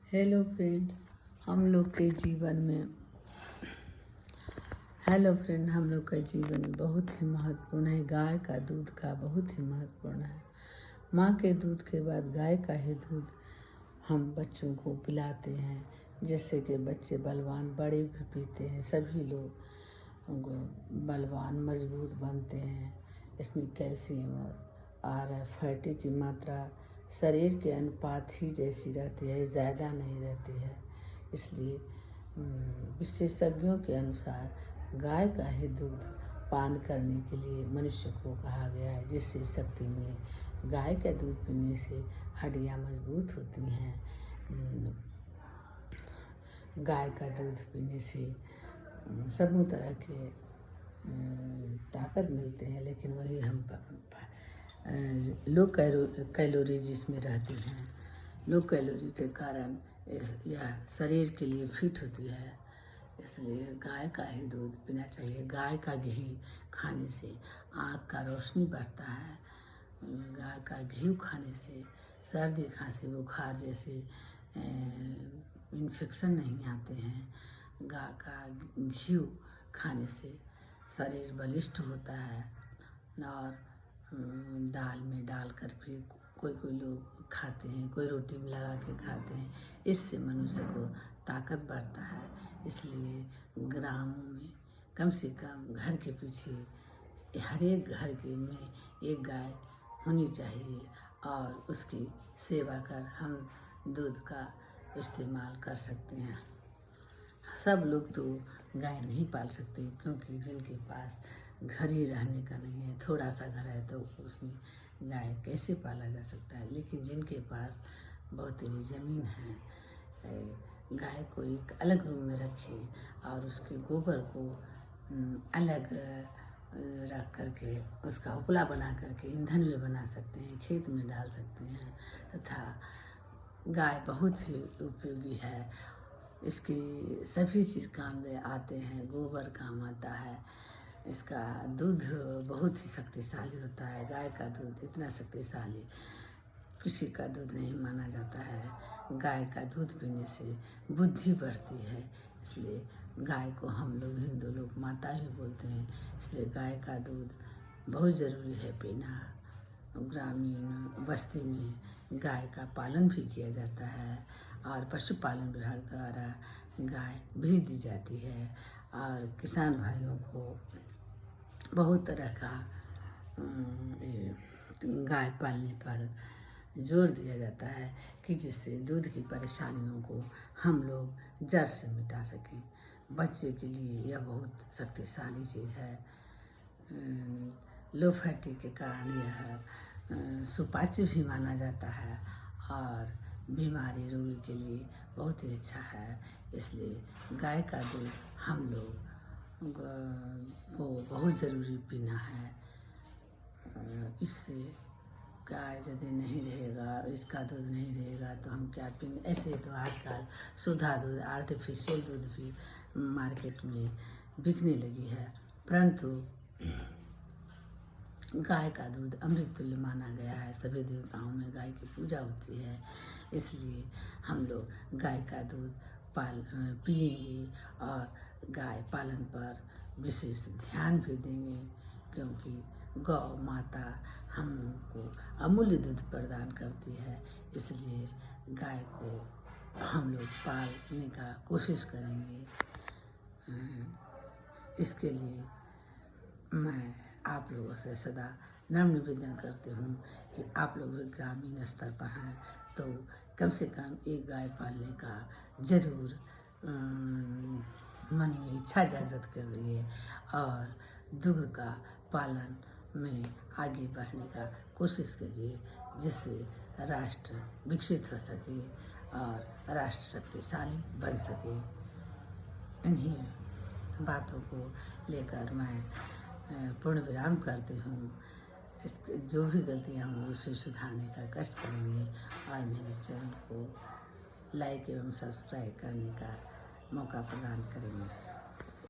Hello friend हम लोग के जीवन में बहुत ही महत्वपूर्ण है। गाय का दूध का बहुत ही महत्वपूर्ण है। माँ के दूध के बाद गाय का ही दूध हम बच्चों को पिलाते हैं, जिससे कि बच्चे बलवान, बड़े भी पीते हैं, सभी लोग बलवान मजबूत बनते हैं। इसमें कैल्शियम और फैटी की मात्रा शरीर के अनुपात ही जैसी रहती है, ज़्यादा नहीं रहती है। इसलिए विशेषज्ञों के अनुसार गाय का ही दूध पान करने के लिए मनुष्य को कहा गया है, जिससे शक्ति मिले। गाय का दूध पीने से हड्डियाँ मजबूत होती हैं। गाय का दूध पीने से सभी तरह के ताकत मिलते हैं, लेकिन वही हम लो कैलोरी जिसमें रहती हैं, लो कैलोरी के कारण यह शरीर के लिए फिट होती है। इसलिए गाय का ही दूध पीना चाहिए। गाय का घी खाने से आँख का रोशनी बढ़ता है। गाय का घी खाने से सर्दी, खांसी, बुखार जैसे इन्फेक्शन नहीं आते हैं। गाय का घी खाने से शरीर बलिष्ठ होता है। और दाल में डाल कर फिर कोई लोग खाते हैं, कोई रोटी में लगा के खाते हैं। इससे मनुष्य को ताकत बढ़ता है। इसलिए ग्रामों में कम से कम घर के पीछे हर एक घर के में एक गाय होनी चाहिए, और उसकी सेवा कर हम दूध का इस्तेमाल कर सकते हैं। सब लोग तो गाय नहीं पाल सकते, क्योंकि जिनके पास घर ही रहने का नहीं है, थोड़ा सा घर है, तो उसमें गाय कैसे पाला जा सकता है। लेकिन जिनके पास बहुत तेरी ज़मीन है, गाय को एक अलग रूम में रखे और उसके गोबर को अलग रख करके उसका उपला बना करके ईंधन भी बना सकते हैं, खेत में डाल सकते हैं। तथा गाय बहुत ही उपयोगी है। इसकी सभी चीज़ काम में आते हैं। गोबर काम आता है। इसका दूध बहुत ही शक्तिशाली होता है। गाय का दूध इतना शक्तिशाली किसी का दूध नहीं माना जाता है। गाय का दूध पीने से बुद्धि बढ़ती है। इसलिए गाय को हम लोग हिंदू लोग माता ही बोलते हैं। इसलिए गाय का दूध बहुत ज़रूरी है पीना। ग्रामीण बस्ती में गाय का पालन भी किया जाता है, और पशुपालन विभाग द्वारा गाय भी दी जाती है। और किसान भाइयों को बहुत तरह का गाय पालने पर जोर दिया जाता है, कि जिससे दूध की परेशानियों को हम लोग जड़ से मिटा सकें। बच्चे के लिए यह बहुत शक्तिशाली चीज़ है। लो फैटी के कारण यह सुपाच्य भी माना जाता है, और बीमारी रोगी के लिए बहुत ही अच्छा है। इसलिए गाय का दूध हम लोग को बहुत ज़रूरी पीना है। इससे गाय यदि नहीं रहेगा, इसका दूध नहीं रहेगा, तो हम क्या पीएंगे। ऐसे तो आजकल सुधा दूध, आर्टिफिशियल दूध भी मार्केट में बिकने लगी है, परंतु गाय का दूध अमृत तुल्य माना गया है। सभी देवताओं में गाय की पूजा होती है। इसलिए हम लोग गाय का दूध पिएंगे, और गाय पालन पर विशेष ध्यान भी देंगे, क्योंकि गौ माता हम लोगों को अमूल्य दूध प्रदान करती है। इसलिए गाय को हम लोग पालने का कोशिश करेंगे। इसके लिए मैं आप लोगों से सदा नम्र निवेदन करती हूँ कि आप लोग भी ग्रामीण स्तर पर हैं, तो कम से कम एक गाय पालने का ज़रूर मन में इच्छा जागृत कर रही है, और दूध का पालन में आगे बढ़ने का कोशिश कीजिए, जिससे राष्ट्र विकसित हो सके और राष्ट्र शक्तिशाली बन सके। इन्हीं बातों को लेकर मैं पूर्ण विराम करती हूँ। जो भी गलतियाँ होंगी उसे सुधारने का कष्ट करेंगे, और मेरे चैनल को लाइक एवं सब्सक्राइब करने का मौका प्रदान करेंगे।